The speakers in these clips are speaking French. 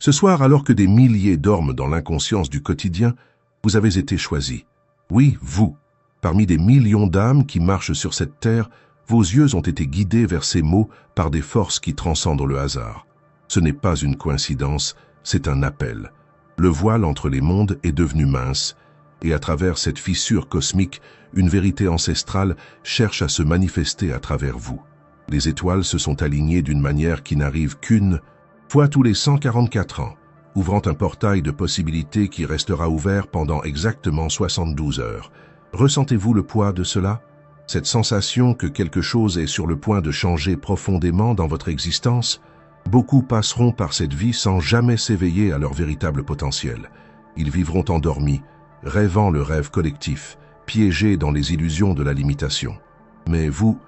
Ce soir, alors que des milliers dorment dans l'inconscience du quotidien, vous avez été choisi. Oui, vous. Parmi des millions d'âmes qui marchent sur cette terre, vos yeux ont été guidés vers ces mots par des forces qui transcendent le hasard. Ce n'est pas une coïncidence, c'est un appel. Le voile entre les mondes est devenu mince, et à travers cette fissure cosmique, une vérité ancestrale cherche à se manifester à travers vous. Les étoiles se sont alignées d'une manière qui n'arrive qu'une fois tous les 144 ans, ouvrant un portail de possibilités qui restera ouvert pendant exactement 72 heures. Ressentez-vous le poids de cela? Cette sensation que quelque chose est sur le point de changer profondément dans votre existence? Beaucoup passeront par cette vie sans jamais s'éveiller à leur véritable potentiel. Ils vivront endormis, rêvant le rêve collectif, piégés dans les illusions de la limitation. Mais vous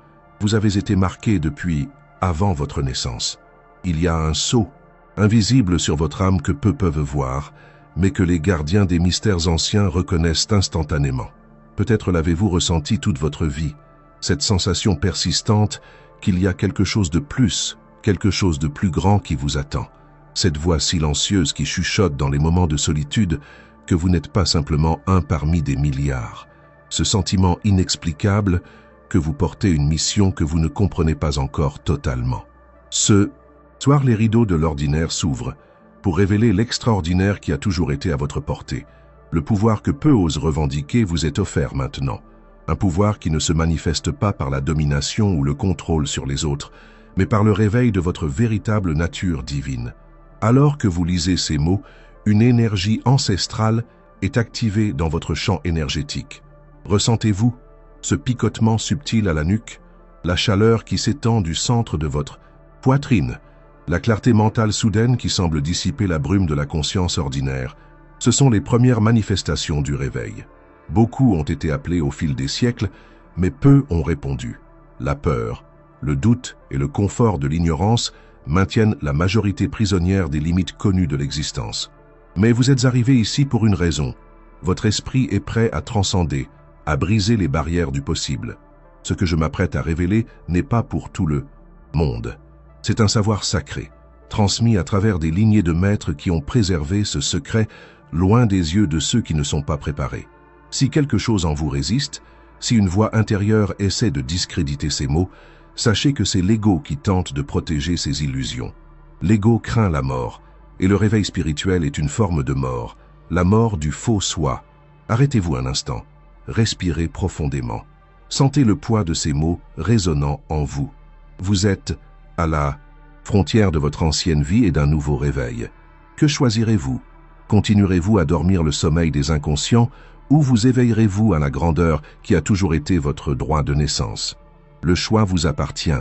avez été marqué depuis avant votre naissance. Il y a un sceau, invisible sur votre âme que peu peuvent voir, mais que les gardiens des mystères anciens reconnaissent instantanément. Peut-être l'avez-vous ressenti toute votre vie, cette sensation persistante qu'il y a quelque chose de plus, quelque chose de plus grand qui vous attend. Cette voix silencieuse qui chuchote dans les moments de solitude que vous n'êtes pas simplement un parmi des milliards. Ce sentiment inexplicable que vous portez une mission que vous ne comprenez pas encore totalement. Ce soir, les rideaux de l'ordinaire s'ouvrent pour révéler l'extraordinaire qui a toujours été à votre portée. Le pouvoir que peu osent revendiquer vous est offert maintenant. Un pouvoir qui ne se manifeste pas par la domination ou le contrôle sur les autres, mais par le réveil de votre véritable nature divine. Alors que vous lisez ces mots, une énergie ancestrale est activée dans votre champ énergétique. Ressentez-vous ce picotement subtil à la nuque, la chaleur qui s'étend du centre de votre poitrine, la clarté mentale soudaine qui semble dissiper la brume de la conscience ordinaire. Ce sont les premières manifestations du réveil. Beaucoup ont été appelés au fil des siècles, mais peu ont répondu. La peur, le doute et le confort de l'ignorance maintiennent la majorité prisonnière des limites connues de l'existence. Mais vous êtes arrivés ici pour une raison. Votre esprit est prêt à transcender, à briser les barrières du possible. Ce que je m'apprête à révéler n'est pas pour tout le monde. C'est un savoir sacré, transmis à travers des lignées de maîtres qui ont préservé ce secret loin des yeux de ceux qui ne sont pas préparés. Si quelque chose en vous résiste, si une voix intérieure essaie de discréditer ces mots, sachez que c'est l'ego qui tente de protéger ces illusions. L'ego craint la mort, et le réveil spirituel est une forme de mort, la mort du faux soi. Arrêtez-vous un instant, respirez profondément. Sentez le poids de ces mots résonnant en vous. Vous êtes à la frontière de votre ancienne vie et d'un nouveau réveil. Que choisirez-vous? Continuerez-vous à dormir le sommeil des inconscients ou vous éveillerez-vous à la grandeur qui a toujours été votre droit de naissance? Le choix vous appartient,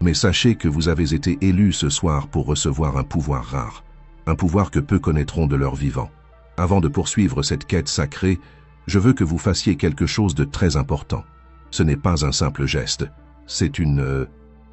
mais sachez que vous avez été élu ce soir pour recevoir un pouvoir rare, un pouvoir que peu connaîtront de leur vivant. Avant de poursuivre cette quête sacrée, je veux que vous fassiez quelque chose de très important. Ce n'est pas un simple geste, c'est une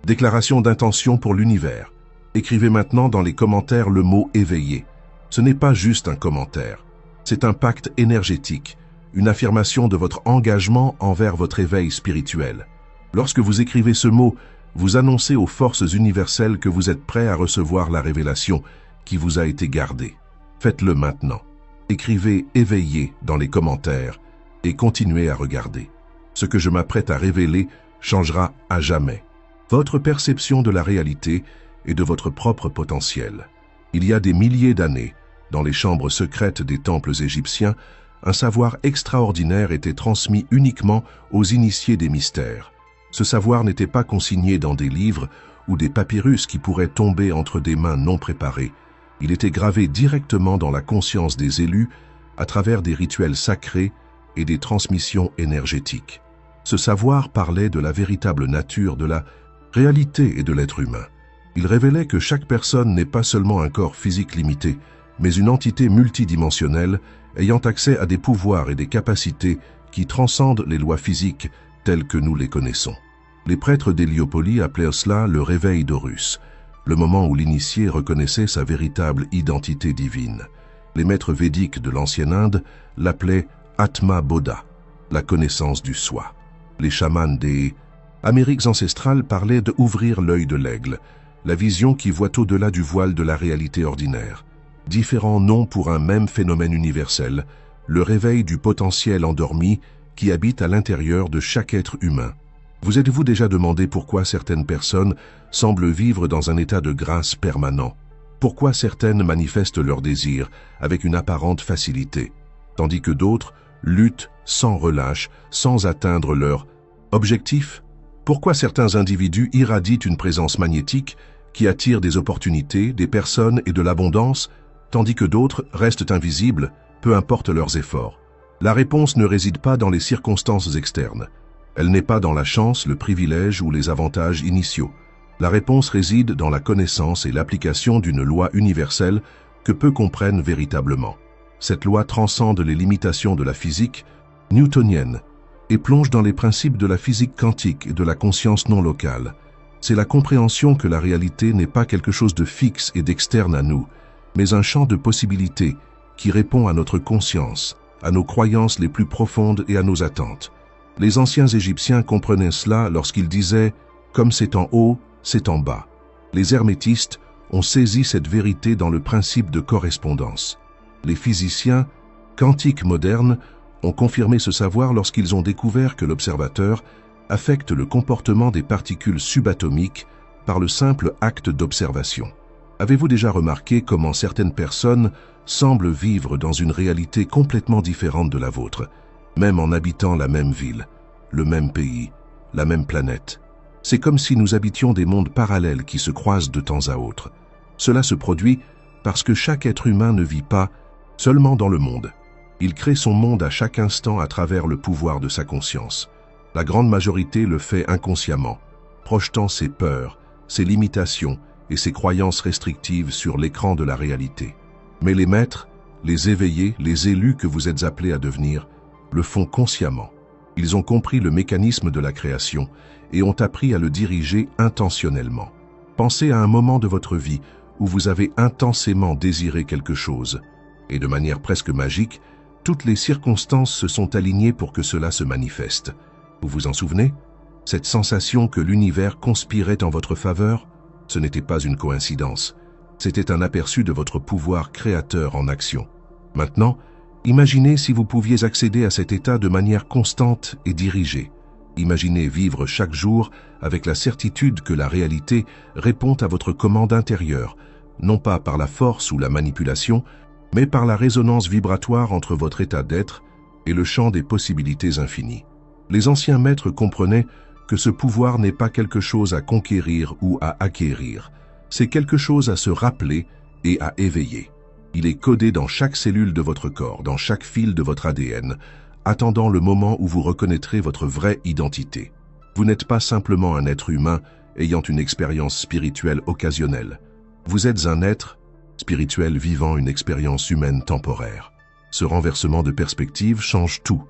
déclaration d'intention pour l'univers. Écrivez maintenant dans les commentaires le mot « éveillé ». Ce n'est pas juste un commentaire, c'est un pacte énergétique, une affirmation de votre engagement envers votre éveil spirituel. Lorsque vous écrivez ce mot, vous annoncez aux forces universelles que vous êtes prêt à recevoir la révélation qui vous a été gardée. Faites-le maintenant. Écrivez « éveillé » dans les commentaires et continuez à regarder. Ce que je m'apprête à révéler changera à jamais votre perception de la réalité et de votre propre potentiel. Il y a des milliers d'années, dans les chambres secrètes des temples égyptiens, un savoir extraordinaire était transmis uniquement aux initiés des mystères. Ce savoir n'était pas consigné dans des livres ou des papyrus qui pourraient tomber entre des mains non préparées. Il était gravé directement dans la conscience des élus à travers des rituels sacrés et des transmissions énergétiques. Ce savoir parlait de la véritable nature de la réalité et de l'être humain. Il révélait que chaque personne n'est pas seulement un corps physique limité, mais une entité multidimensionnelle ayant accès à des pouvoirs et des capacités qui transcendent les lois physiques telles que nous les connaissons. Les prêtres d'Héliopolis appelaient cela le réveil d'Horus, le moment où l'initié reconnaissait sa véritable identité divine. Les maîtres védiques de l'ancienne Inde l'appelaient Atma Bodha, la connaissance du soi. Les chamans des Amériques ancestrales parlaient de ouvrir l'œil de l'aigle, la vision qui voit au-delà du voile de la réalité ordinaire. différents noms pour un même phénomène universel, le réveil du potentiel endormi qui habite à l'intérieur de chaque être humain. Vous êtes-vous déjà demandé pourquoi certaines personnes semblent vivre dans un état de grâce permanent? Pourquoi certaines manifestent leurs désirs avec une apparente facilité, tandis que d'autres luttent sans relâche, sans atteindre leur objectif? Pourquoi certains individus irradient une présence magnétique qui attire des opportunités, des personnes et de l'abondance, tandis que d'autres restent invisibles, peu importe leurs efforts? La réponse ne réside pas dans les circonstances externes. Elle n'est pas dans la chance, le privilège ou les avantages initiaux. La réponse réside dans la connaissance et l'application d'une loi universelle que peu comprennent véritablement. Cette loi transcende les limitations de la physique newtonienne et plonge dans les principes de la physique quantique et de la conscience non locale. C'est la compréhension que la réalité n'est pas quelque chose de fixe et d'externe à nous, mais un champ de possibilités qui répond à notre conscience, à nos croyances les plus profondes et à nos attentes. Les anciens Égyptiens comprenaient cela lorsqu'ils disaient « comme c'est en haut, c'est en bas ». Les hermétistes ont saisi cette vérité dans le principe de correspondance. Les physiciens quantiques modernes ont confirmé ce savoir lorsqu'ils ont découvert que l'observateur affecte le comportement des particules subatomiques par le simple acte d'observation. Avez-vous déjà remarqué comment certaines personnes semblent vivre dans une réalité complètement différente de la vôtre, même en habitant la même ville, le même pays, la même planète? C'est comme si nous habitions des mondes parallèles qui se croisent de temps à autre. Cela se produit parce que chaque être humain ne vit pas seulement dans le monde. Il crée son monde à chaque instant à travers le pouvoir de sa conscience. La grande majorité le fait inconsciemment, projetant ses peurs, ses limitations et ses croyances restrictives sur l'écran de la réalité. Mais les maîtres, les éveillés, les élus que vous êtes appelés à devenir, le font consciemment. Ils ont compris le mécanisme de la création et ont appris à le diriger intentionnellement. Pensez à un moment de votre vie où vous avez intensément désiré quelque chose, et de manière presque magique, toutes les circonstances se sont alignées pour que cela se manifeste. Vous vous en souvenez? Cette sensation que l'univers conspirait en votre faveur, ce n'était pas une coïncidence. C'était un aperçu de votre pouvoir créateur en action. Maintenant, imaginez si vous pouviez accéder à cet état de manière constante et dirigée. Imaginez vivre chaque jour avec la certitude que la réalité répond à votre commande intérieure, non pas par la force ou la manipulation, mais par la résonance vibratoire entre votre état d'être et le champ des possibilités infinies. Les anciens maîtres comprenaient que ce pouvoir n'est pas quelque chose à conquérir ou à acquérir, c'est quelque chose à se rappeler et à éveiller. Il est codé dans chaque cellule de votre corps, dans chaque fil de votre ADN, attendant le moment où vous reconnaîtrez votre vraie identité. Vous n'êtes pas simplement un être humain ayant une expérience spirituelle occasionnelle. Vous êtes un être spirituel vivant une expérience humaine temporaire. Ce renversement de perspective change tout.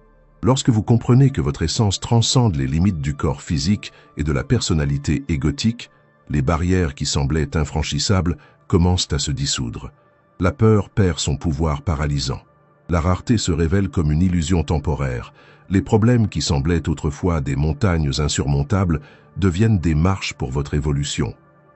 Lorsque vous comprenez que votre essence transcende les limites du corps physique et de la personnalité égotique, les barrières qui semblaient infranchissables commencent à se dissoudre. La peur perd son pouvoir paralysant. La rareté se révèle comme une illusion temporaire. Les problèmes qui semblaient autrefois des montagnes insurmontables deviennent des marches pour votre évolution.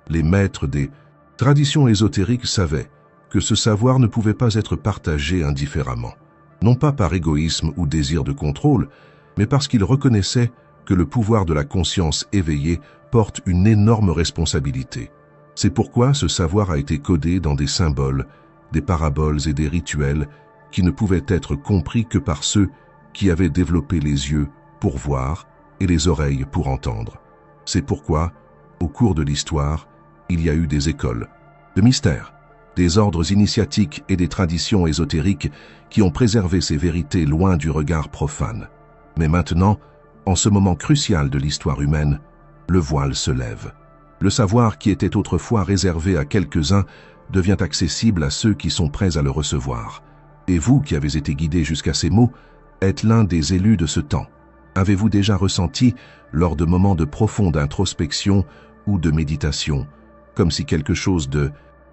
Les maîtres des traditions ésotériques savaient que ce savoir ne pouvait pas être partagé indifféremment, non pas par égoïsme ou désir de contrôle, mais parce qu'ils reconnaissaient que le pouvoir de la conscience éveillée porte une énorme responsabilité. C'est pourquoi ce savoir a été codé dans des symboles, des paraboles et des rituels qui ne pouvaient être compris que par ceux qui avaient développé les yeux pour voir et les oreilles pour entendre. C'est pourquoi, au cours de l'histoire, il y a eu des écoles de mystères, des ordres initiatiques et des traditions ésotériques qui ont préservé ces vérités loin du regard profane. Mais maintenant, en ce moment crucial de l'histoire humaine, le voile se lève. Le savoir qui était autrefois réservé à quelques-uns devient accessible à ceux qui sont prêts à le recevoir. Et vous, qui avez été guidés jusqu'à ces mots, êtes l'un des élus de ce temps. Avez-vous déjà ressenti, lors de moments de profonde introspection ou de méditation, comme si quelque chose de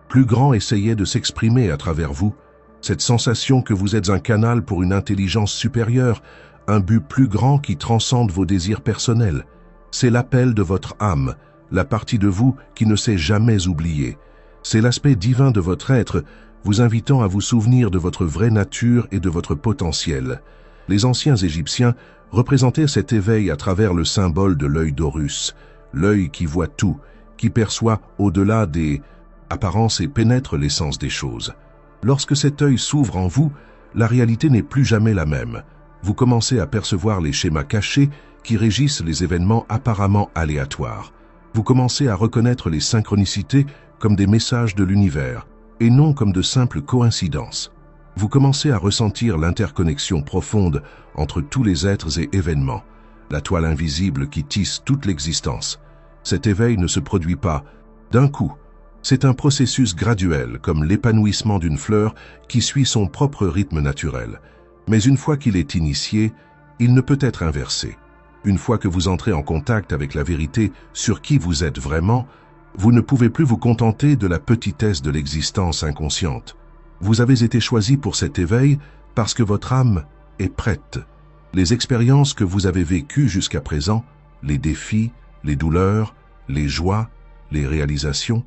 plus grand essayait de s'exprimer à travers vous, cette sensation que vous êtes un canal pour une intelligence supérieure, un but plus grand qui transcende vos désirs personnels? C'est l'appel de votre âme, la partie de vous qui ne s'est jamais oubliée. C'est l'aspect divin de votre être vous invitant à vous souvenir de votre vraie nature et de votre potentiel. Les anciens Égyptiens représentaient cet éveil à travers le symbole de l'œil d'Horus, l'œil qui voit tout, qui perçoit au-delà des apparences et pénètre l'essence des choses. Lorsque cet œil s'ouvre en vous, la réalité n'est plus jamais la même. Vous commencez à percevoir les schémas cachés qui régissent les événements apparemment aléatoires. Vous commencez à reconnaître les synchronicités comme des messages de l'univers, et non comme de simples coïncidences. Vous commencez à ressentir l'interconnexion profonde entre tous les êtres et événements, la toile invisible qui tisse toute l'existence. Cet éveil ne se produit pas d'un coup. C'est un processus graduel, comme l'épanouissement d'une fleur qui suit son propre rythme naturel. Mais une fois qu'il est initié, il ne peut être inversé. Une fois que vous entrez en contact avec la vérité sur qui vous êtes vraiment, vous ne pouvez plus vous contenter de la petitesse de l'existence inconsciente. Vous avez été choisi pour cet éveil parce que votre âme est prête. Les expériences que vous avez vécues jusqu'à présent, les défis, les douleurs, les joies, les réalisations,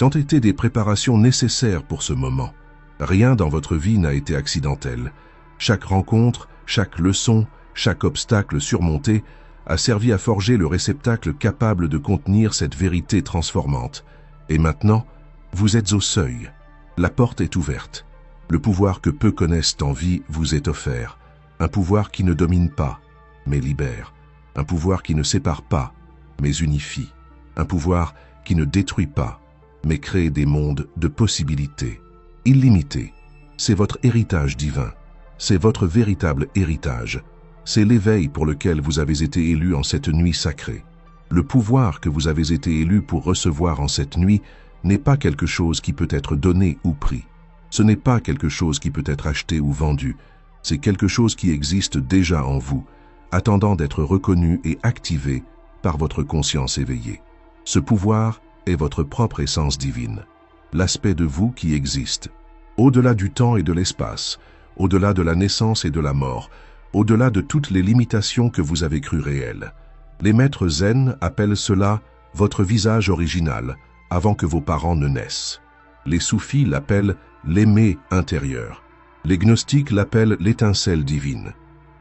ont été des préparations nécessaires pour ce moment. Rien dans votre vie n'a été accidentel. Chaque rencontre, chaque leçon, chaque obstacle surmonté a servi à forger le réceptacle capable de contenir cette vérité transformante. Et maintenant, vous êtes au seuil. La porte est ouverte. Le pouvoir que peu connaissent en vie vous est offert. Un pouvoir qui ne domine pas, mais libère. Un pouvoir qui ne sépare pas, mais unifie. Un pouvoir qui ne détruit pas, mais crée des mondes de possibilités. Illimités. C'est votre héritage divin. C'est votre véritable héritage. C'est l'éveil pour lequel vous avez été élu en cette nuit sacrée. Le pouvoir que vous avez été élu pour recevoir en cette nuit n'est pas quelque chose qui peut être donné ou pris. Ce n'est pas quelque chose qui peut être acheté ou vendu. C'est quelque chose qui existe déjà en vous, attendant d'être reconnu et activé par votre conscience éveillée. Ce pouvoir est votre propre essence divine, l'aspect de vous qui existe, au-delà du temps et de l'espace, au-delà de la naissance et de la mort, au-delà de toutes les limitations que vous avez crues réelles. Les maîtres zen appellent cela votre visage original, avant que vos parents ne naissent. Les soufis l'appellent l'aimé intérieur. Les gnostiques l'appellent l'étincelle divine.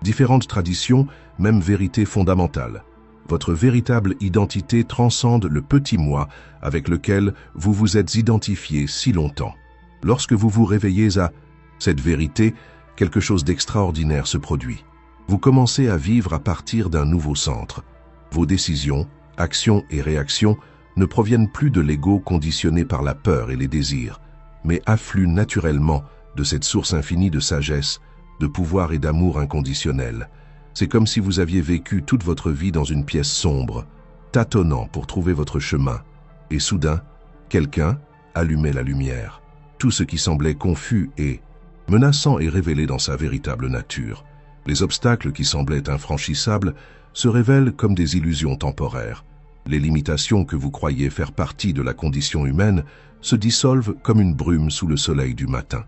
Différentes traditions, même vérité fondamentale. Votre véritable identité transcende le petit moi avec lequel vous vous êtes identifié si longtemps. Lorsque vous vous réveillez à cette vérité, quelque chose d'extraordinaire se produit. Vous commencez à vivre à partir d'un nouveau centre. Vos décisions, actions et réactions ne proviennent plus de l'ego conditionné par la peur et les désirs, mais affluent naturellement de cette source infinie de sagesse, de pouvoir et d'amour inconditionnel. C'est comme si vous aviez vécu toute votre vie dans une pièce sombre, tâtonnant pour trouver votre chemin. Et soudain, quelqu'un allumait la lumière. Tout ce qui semblait confus et menaçant est révélé dans sa véritable nature. Les obstacles qui semblaient infranchissables se révèlent comme des illusions temporaires. Les limitations que vous croyiez faire partie de la condition humaine se dissolvent comme une brume sous le soleil du matin.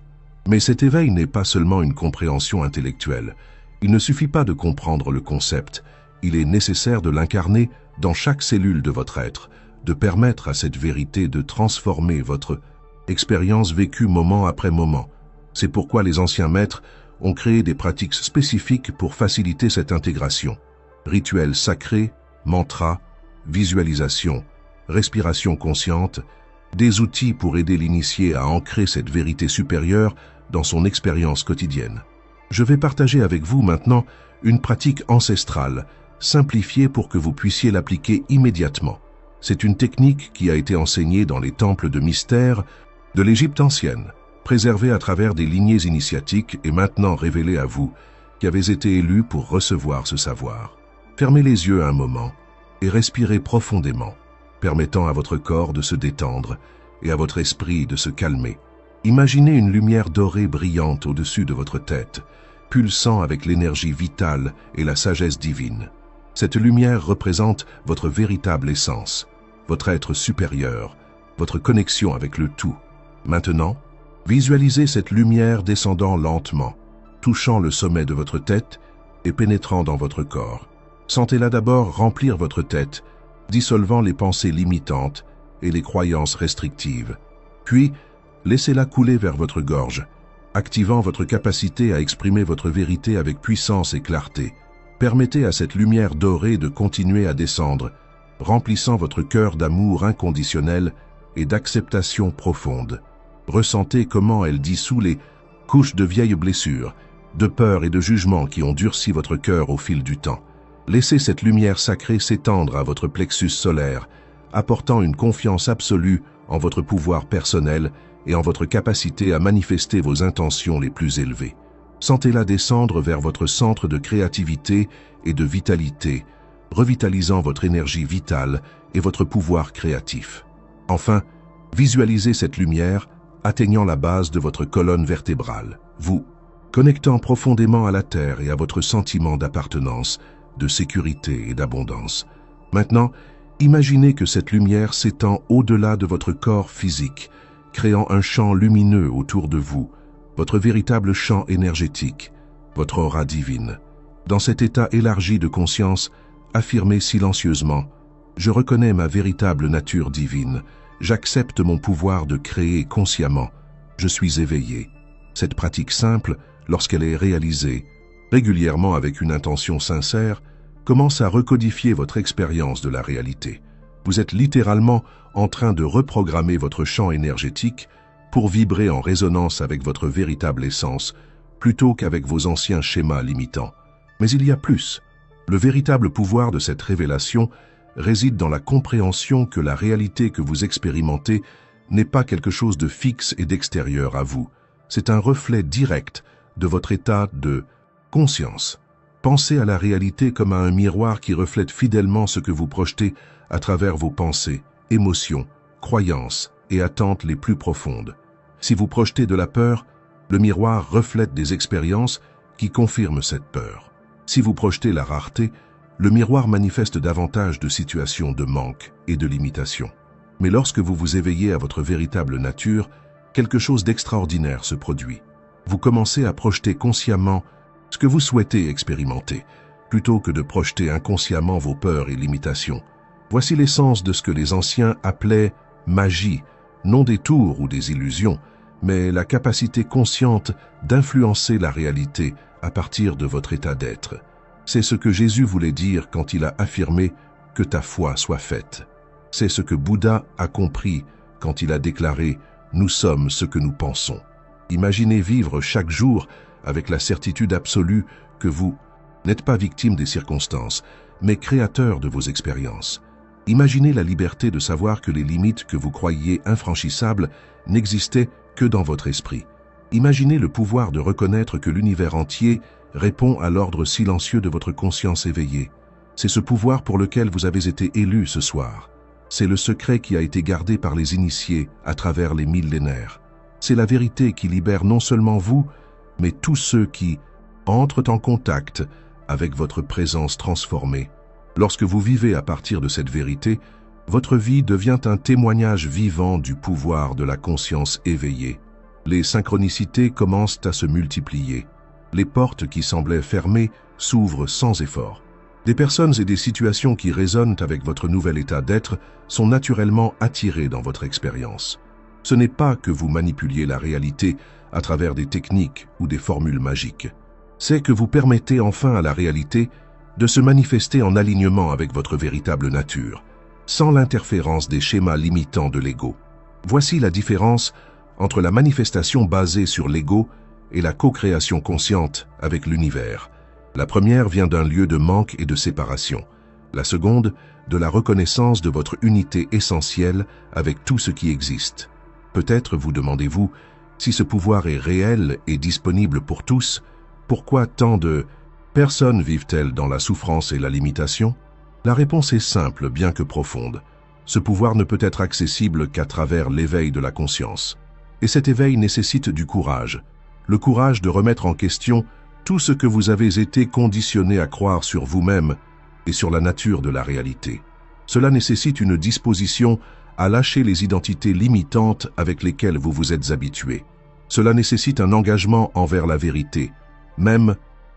Mais cet éveil n'est pas seulement une compréhension intellectuelle. Il ne suffit pas de comprendre le concept, il est nécessaire de l'incarner dans chaque cellule de votre être, de permettre à cette vérité de transformer votre expérience vécue moment après moment. C'est pourquoi les anciens maîtres ont créé des pratiques spécifiques pour faciliter cette intégration. Rituels sacrés, mantras, visualisation, respiration consciente, des outils pour aider l'initié à ancrer cette vérité supérieure dans son expérience quotidienne. Je vais partager avec vous maintenant une pratique ancestrale, simplifiée pour que vous puissiez l'appliquer immédiatement. C'est une technique qui a été enseignée dans les temples de mystère de l'Égypte ancienne, préservée à travers des lignées initiatiques et maintenant révélée à vous, qui avez été élus pour recevoir ce savoir. Fermez les yeux un moment et respirez profondément, permettant à votre corps de se détendre et à votre esprit de se calmer. Imaginez une lumière dorée brillante au-dessus de votre tête, pulsant avec l'énergie vitale et la sagesse divine. Cette lumière représente votre véritable essence, votre être supérieur, votre connexion avec le tout. Maintenant, visualisez cette lumière descendant lentement, touchant le sommet de votre tête et pénétrant dans votre corps. Sentez-la d'abord remplir votre tête, dissolvant les pensées limitantes et les croyances restrictives. Puis, Laissez-la couler vers votre gorge, activant votre capacité à exprimer votre vérité avec puissance et clarté. Permettez à cette lumière dorée de continuer à descendre, remplissant votre cœur d'amour inconditionnel et d'acceptation profonde. Ressentez comment elle dissout les couches de vieilles blessures, de peur et de jugement qui ont durci votre cœur au fil du temps. Laissez cette lumière sacrée s'étendre à votre plexus solaire, apportant une confiance absolue en votre pouvoir personnel et en votre capacité à manifester vos intentions les plus élevées. Sentez-la descendre vers votre centre de créativité et de vitalité, revitalisant votre énergie vitale et votre pouvoir créatif. Enfin, visualisez cette lumière atteignant la base de votre colonne vertébrale, vous connectant profondément à la Terre et à votre sentiment d'appartenance, de sécurité et d'abondance. Maintenant, imaginez que cette lumière s'étend au-delà de votre corps physique, créant un champ lumineux autour de vous, votre véritable champ énergétique, votre aura divine. Dans cet état élargi de conscience, affirmez silencieusement « Je reconnais ma véritable nature divine, j'accepte mon pouvoir de créer consciemment, je suis éveillé ». Cette pratique simple, lorsqu'elle est réalisée, régulièrement avec une intention sincère, commence à recodifier votre expérience de la réalité. Vous êtes littéralement en train de reprogrammer votre champ énergétique pour vibrer en résonance avec votre véritable essence, plutôt qu'avec vos anciens schémas limitants. Mais il y a plus. Le véritable pouvoir de cette révélation réside dans la compréhension que la réalité que vous expérimentez n'est pas quelque chose de fixe et d'extérieur à vous. C'est un reflet direct de votre état de conscience. Pensez à la réalité comme à un miroir qui reflète fidèlement ce que vous projetez à travers vos pensées, émotions, croyances et attentes les plus profondes. Si vous projetez de la peur, le miroir reflète des expériences qui confirment cette peur. Si vous projetez la rareté, le miroir manifeste davantage de situations de manque et de limitation. Mais lorsque vous vous éveillez à votre véritable nature, quelque chose d'extraordinaire se produit. Vous commencez à projeter consciemment ce que vous souhaitez expérimenter, plutôt que de projeter inconsciemment vos peurs et limitations. Voici l'essence de ce que les anciens appelaient magie, non des tours ou des illusions, mais la capacité consciente d'influencer la réalité à partir de votre état d'être. C'est ce que Jésus voulait dire quand il a affirmé « que ta foi soit faite ». C'est ce que Bouddha a compris quand il a déclaré « nous sommes ce que nous pensons ». Imaginez vivre chaque jour avec la certitude absolue que vous n'êtes pas victime des circonstances, mais créateur de vos expériences. Imaginez la liberté de savoir que les limites que vous croyiez infranchissables n'existaient que dans votre esprit. Imaginez le pouvoir de reconnaître que l'univers entier répond à l'ordre silencieux de votre conscience éveillée. C'est ce pouvoir pour lequel vous avez été élu ce soir. C'est le secret qui a été gardé par les initiés à travers les millénaires. C'est la vérité qui libère non seulement vous, mais tous ceux qui entrent en contact avec votre présence transformée. Lorsque vous vivez à partir de cette vérité, votre vie devient un témoignage vivant du pouvoir de la conscience éveillée. Les synchronicités commencent à se multiplier. Les portes qui semblaient fermées s'ouvrent sans effort. Des personnes et des situations qui résonnent avec votre nouvel état d'être sont naturellement attirées dans votre expérience. Ce n'est pas que vous manipuliez la réalité à travers des techniques ou des formules magiques. C'est que vous permettez enfin à la réalité de se manifester en alignement avec votre véritable nature, sans l'interférence des schémas limitants de l'ego. Voici la différence entre la manifestation basée sur l'ego et la co-création consciente avec l'univers. La première vient d'un lieu de manque et de séparation. La seconde, de la reconnaissance de votre unité essentielle avec tout ce qui existe. Peut-être vous demandez-vous, si ce pouvoir est réel et disponible pour tous, pourquoi tant de personnes vivent-elles dans la souffrance et la limitation? La réponse est simple, bien que profonde. Ce pouvoir ne peut être accessible qu'à travers l'éveil de la conscience. Et cet éveil nécessite du courage. Le courage de remettre en question tout ce que vous avez été conditionné à croire sur vous-même et sur la nature de la réalité. Cela nécessite une disposition à lâcher les identités limitantes avec lesquelles vous vous êtes habitué. Cela nécessite un engagement envers la vérité, même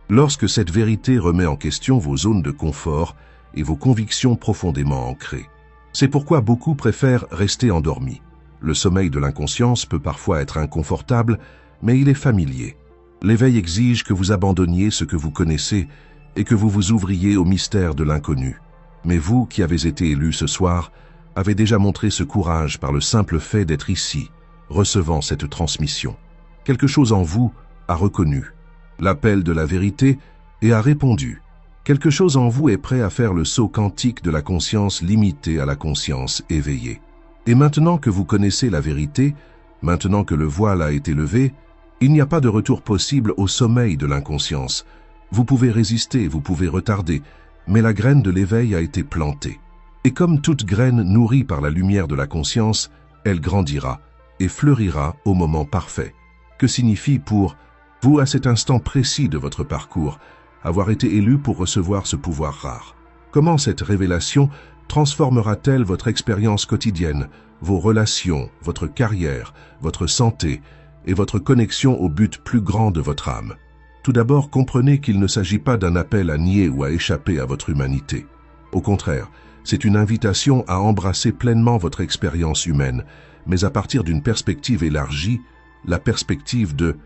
lorsque cette vérité remet en question vos zones de confort et vos convictions profondément ancrées. C'est pourquoi beaucoup préfèrent rester endormis. Le sommeil de l'inconscience peut parfois être inconfortable, mais il est familier. L'éveil exige que vous abandonniez ce que vous connaissez et que vous vous ouvriez au mystère de l'inconnu. Mais vous, qui avez été élu ce soir, avez déjà montré ce courage par le simple fait d'être ici, recevant cette transmission. Quelque chose en vous a reconnu l'appel de la vérité et a répondu. Quelque chose en vous est prêt à faire le saut quantique de la conscience limitée à la conscience éveillée. Et maintenant que vous connaissez la vérité, maintenant que le voile a été levé, il n'y a pas de retour possible au sommeil de l'inconscience. Vous pouvez résister, vous pouvez retarder, mais la graine de l'éveil a été plantée. Et comme toute graine nourrie par la lumière de la conscience, elle grandira et fleurira au moment parfait. Que signifie pour vous, à cet instant précis de votre parcours, avoir été élu pour recevoir ce pouvoir rare? Comment cette révélation transformera-t-elle votre expérience quotidienne, vos relations, votre carrière, votre santé et votre connexion au but plus grand de votre âme? Tout d'abord, comprenez qu'il ne s'agit pas d'un appel à nier ou à échapper à votre humanité. Au contraire, c'est une invitation à embrasser pleinement votre expérience humaine, mais à partir d'une perspective élargie, la perspective de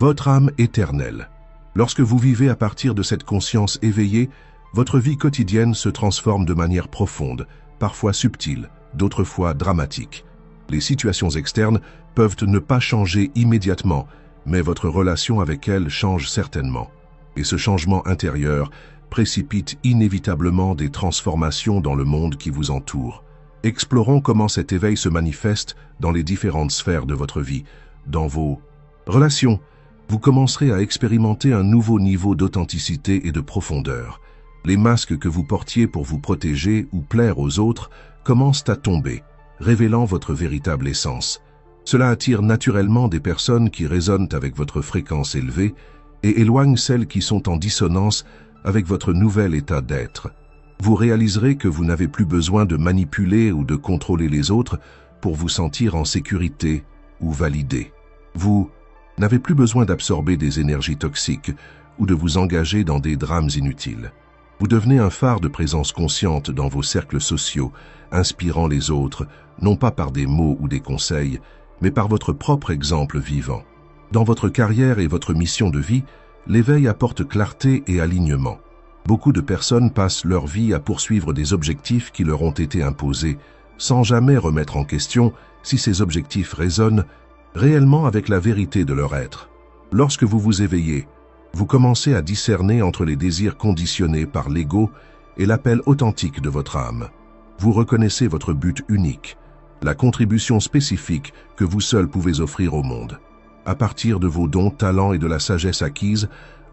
votre âme éternelle. Lorsque vous vivez à partir de cette conscience éveillée, votre vie quotidienne se transforme de manière profonde, parfois subtile, d'autres fois dramatique. Les situations externes peuvent ne pas changer immédiatement, mais votre relation avec elles change certainement. Et ce changement intérieur précipite inévitablement des transformations dans le monde qui vous entoure. Explorons comment cet éveil se manifeste dans les différentes sphères de votre vie, dans vos relations. Vous commencerez à expérimenter un nouveau niveau d'authenticité et de profondeur. Les masques que vous portiez pour vous protéger ou plaire aux autres commencent à tomber, révélant votre véritable essence. Cela attire naturellement des personnes qui résonnent avec votre fréquence élevée et éloigne celles qui sont en dissonance avec votre nouvel état d'être. Vous réaliserez que vous n'avez plus besoin de manipuler ou de contrôler les autres pour vous sentir en sécurité ou validé. Vous n'avez plus besoin d'absorber des énergies toxiques ou de vous engager dans des drames inutiles. Vous devenez un phare de présence consciente dans vos cercles sociaux, inspirant les autres, non pas par des mots ou des conseils, mais par votre propre exemple vivant. Dans votre carrière et votre mission de vie, l'éveil apporte clarté et alignement. Beaucoup de personnes passent leur vie à poursuivre des objectifs qui leur ont été imposés, sans jamais remettre en question si ces objectifs résonnent réellement avec la vérité de leur être. Lorsque vous vous éveillez, vous commencez à discerner entre les désirs conditionnés par l'ego et l'appel authentique de votre âme. Vous reconnaissez votre but unique, la contribution spécifique que vous seul pouvez offrir au monde, à partir de vos dons, talents et de la sagesse acquise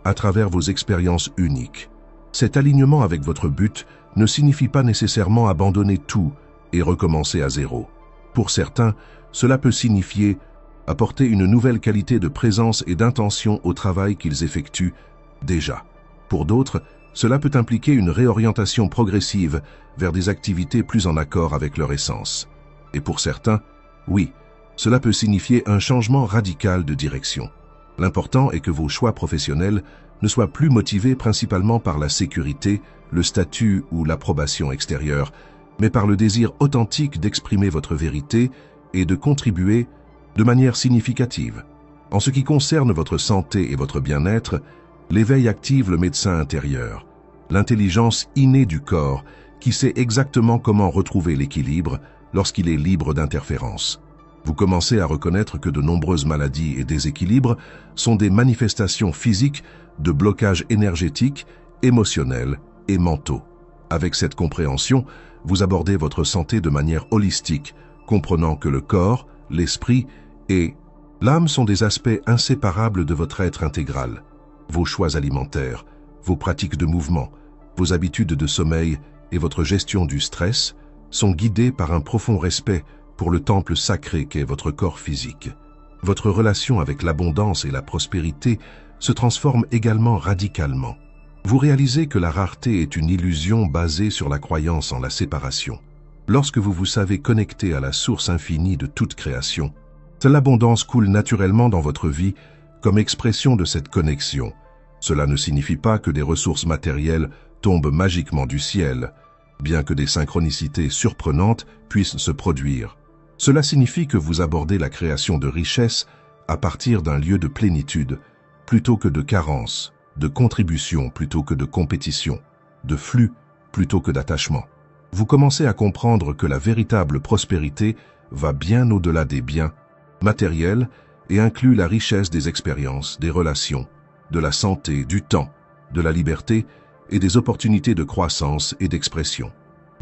à travers vos expériences uniques. Cet alignement avec votre but ne signifie pas nécessairement abandonner tout et recommencer à zéro. Pour certains, cela peut signifier apporter une nouvelle qualité de présence et d'intention au travail qu'ils effectuent déjà. Pour d'autres, cela peut impliquer une réorientation progressive vers des activités plus en accord avec leur essence. Et pour certains, oui, cela peut signifier un changement radical de direction. L'important est que vos choix professionnels ne soient plus motivés principalement par la sécurité, le statut ou l'approbation extérieure, mais par le désir authentique d'exprimer votre vérité et de contribuer de manière significative. En ce qui concerne votre santé et votre bien-être, l'éveil active le médecin intérieur, l'intelligence innée du corps qui sait exactement comment retrouver l'équilibre lorsqu'il est libre d'interférences. Vous commencez à reconnaître que de nombreuses maladies et déséquilibres sont des manifestations physiques de blocages énergétiques, émotionnels et mentaux. Avec cette compréhension, vous abordez votre santé de manière holistique, comprenant que le corps, l'esprit et l'âme sont des aspects inséparables de votre être intégral. Vos choix alimentaires, vos pratiques de mouvement, vos habitudes de sommeil et votre gestion du stress sont guidés par un profond respect pour le temple sacré qu'est votre corps physique. Votre relation avec l'abondance et la prospérité se transforme également radicalement. Vous réalisez que la rareté est une illusion basée sur la croyance en la séparation. Lorsque vous vous savez connecté à la source infinie de toute création, l'abondance coule naturellement dans votre vie comme expression de cette connexion. Cela ne signifie pas que des ressources matérielles tombent magiquement du ciel, bien que des synchronicités surprenantes puissent se produire. Cela signifie que vous abordez la création de richesses à partir d'un lieu de plénitude, plutôt que de carence, de contribution plutôt que de compétition, de flux plutôt que d'attachement. Vous commencez à comprendre que la véritable prospérité va bien au-delà des biens matériels et inclut la richesse des expériences, des relations, de la santé, du temps, de la liberté et des opportunités de croissance et d'expression.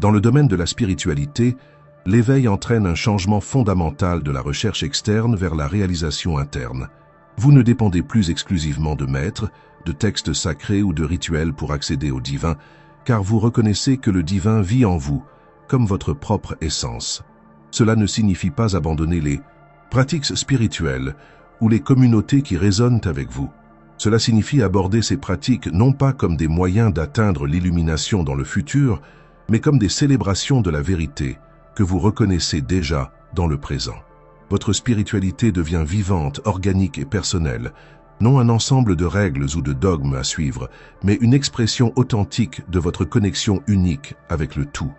Dans le domaine de la spiritualité, l'éveil entraîne un changement fondamental de la recherche externe vers la réalisation interne. Vous ne dépendez plus exclusivement de maîtres, de textes sacrés ou de rituels pour accéder au divin, car vous reconnaissez que le divin vit en vous, comme votre propre essence. Cela ne signifie pas abandonner les pratiques spirituelles ou les communautés qui résonnent avec vous. Cela signifie aborder ces pratiques non pas comme des moyens d'atteindre l'illumination dans le futur, mais comme des célébrations de la vérité que vous reconnaissez déjà dans le présent. Votre spiritualité devient vivante, organique et personnelle, non un ensemble de règles ou de dogmes à suivre, mais une expression authentique de votre connexion unique avec le tout.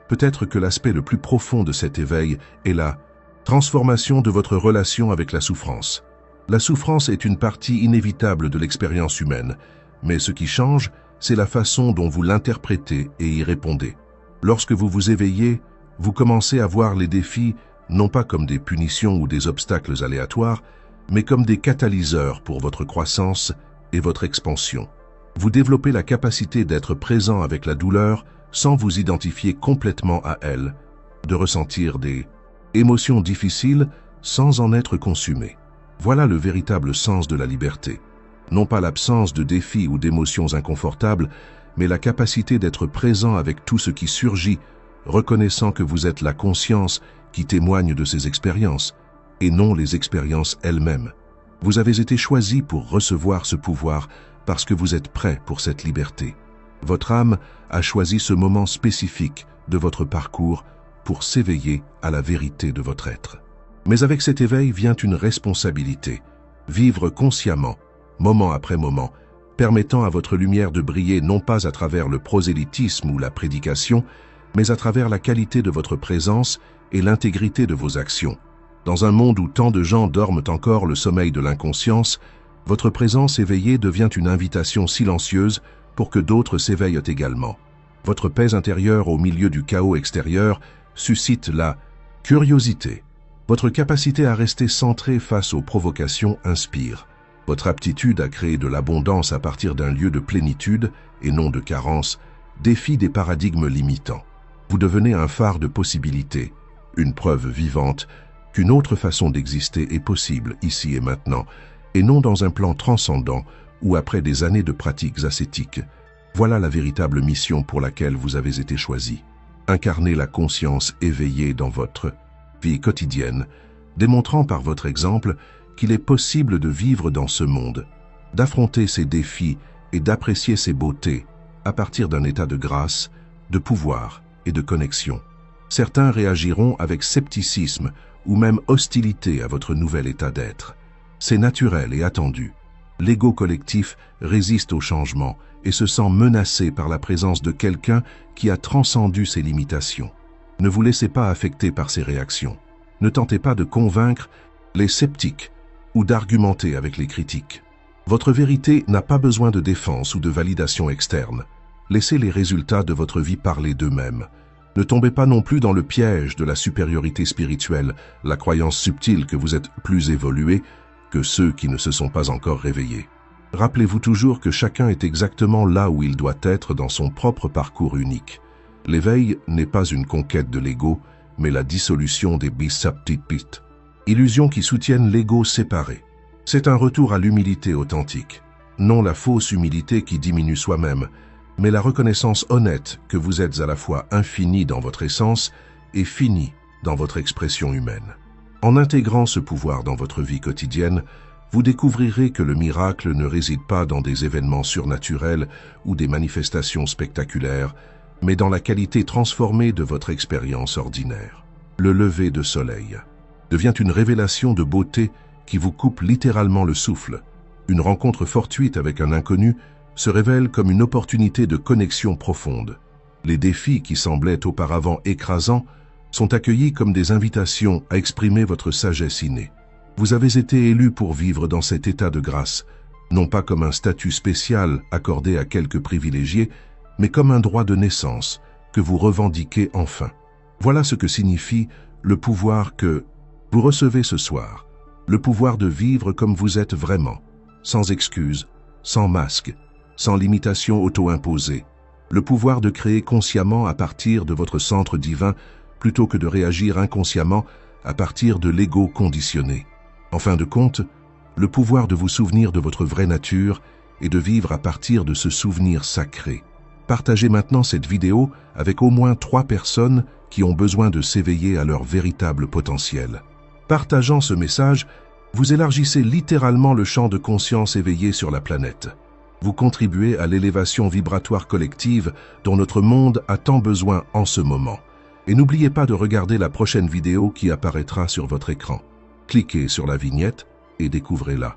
Peut-être que l'aspect le plus profond de cet éveil est la transformation de votre relation avec la souffrance. La souffrance est une partie inévitable de l'expérience humaine, mais ce qui change, c'est la façon dont vous l'interprétez et y répondez. Lorsque vous vous éveillez, vous commencez à voir les défis non pas comme des punitions ou des obstacles aléatoires, mais comme des catalyseurs pour votre croissance et votre expansion. Vous développez la capacité d'être présent avec la douleur sans vous identifier complètement à elle, de ressentir des émotions difficiles sans en être consumé. Voilà le véritable sens de la liberté. Non pas l'absence de défis ou d'émotions inconfortables, mais la capacité d'être présent avec tout ce qui surgit, reconnaissant que vous êtes la conscience qui témoigne de ces expériences, et non les expériences elles-mêmes. Vous avez été choisi pour recevoir ce pouvoir parce que vous êtes prêt pour cette liberté. Votre âme a choisi ce moment spécifique de votre parcours pour s'éveiller à la vérité de votre être. Mais avec cet éveil vient une responsabilité, vivre consciemment, moment après moment, permettant à votre lumière de briller non pas à travers le prosélytisme ou la prédication, mais à travers la qualité de votre présence et l'intégrité de vos actions. Dans un monde où tant de gens dorment encore le sommeil de l'inconscience, votre présence éveillée devient une invitation silencieuse pour que d'autres s'éveillent également. Votre paix intérieure au milieu du chaos extérieur suscite la curiosité. Votre capacité à rester centré face aux provocations inspire. Votre aptitude à créer de l'abondance à partir d'un lieu de plénitude et non de carence défie des paradigmes limitants. Vous devenez un phare de possibilités, une preuve vivante qu'une autre façon d'exister est possible ici et maintenant, et non dans un plan transcendant ou après des années de pratiques ascétiques. Voilà la véritable mission pour laquelle vous avez été choisi. Incarner la conscience éveillée dans votre vie quotidienne, démontrant par votre exemple qu'il est possible de vivre dans ce monde, d'affronter ses défis et d'apprécier ses beautés à partir d'un état de grâce, de pouvoir et de connexion. Certains réagiront avec scepticisme ou même hostilité à votre nouvel état d'être. C'est naturel et attendu. L'ego collectif résiste au changement et se sent menacé par la présence de quelqu'un qui a transcendu ses limitations. Ne vous laissez pas affecter par ces réactions. Ne tentez pas de convaincre les sceptiques ou d'argumenter avec les critiques. Votre vérité n'a pas besoin de défense ou de validation externe. Laissez les résultats de votre vie parler d'eux-mêmes. Ne tombez pas non plus dans le piège de la supériorité spirituelle, la croyance subtile que vous êtes plus évolué que ceux qui ne se sont pas encore réveillés. Rappelez-vous toujours que chacun est exactement là où il doit être dans son propre parcours unique. L'éveil n'est pas une conquête de l'ego, mais la dissolution des bisaptipit, illusions qui soutiennent l'ego séparé. C'est un retour à l'humilité authentique, non la fausse humilité qui diminue soi-même, mais la reconnaissance honnête que vous êtes à la fois infini dans votre essence et fini dans votre expression humaine. En intégrant ce pouvoir dans votre vie quotidienne, vous découvrirez que le miracle ne réside pas dans des événements surnaturels ou des manifestations spectaculaires, mais dans la qualité transformée de votre expérience ordinaire. Le lever de soleil devient une révélation de beauté qui vous coupe littéralement le souffle. Une rencontre fortuite avec un inconnu se révèle comme une opportunité de connexion profonde. Les défis qui semblaient auparavant écrasants sont accueillis comme des invitations à exprimer votre sagesse innée. Vous avez été élu pour vivre dans cet état de grâce, non pas comme un statut spécial accordé à quelques privilégiés, mais comme un droit de naissance que vous revendiquez enfin. Voilà ce que signifie le pouvoir que vous recevez ce soir, le pouvoir de vivre comme vous êtes vraiment, sans excuses, sans masque, sans limitation auto-imposée, le pouvoir de créer consciemment à partir de votre centre divin plutôt que de réagir inconsciemment à partir de l'ego conditionné. En fin de compte, le pouvoir de vous souvenir de votre vraie nature et de vivre à partir de ce souvenir sacré. Partagez maintenant cette vidéo avec au moins 3 personnes qui ont besoin de s'éveiller à leur véritable potentiel. Partageant ce message, vous élargissez littéralement le champ de conscience éveillé sur la planète. Vous contribuez à l'élévation vibratoire collective dont notre monde a tant besoin en ce moment. Et n'oubliez pas de regarder la prochaine vidéo qui apparaîtra sur votre écran. Cliquez sur la vignette et découvrez-la.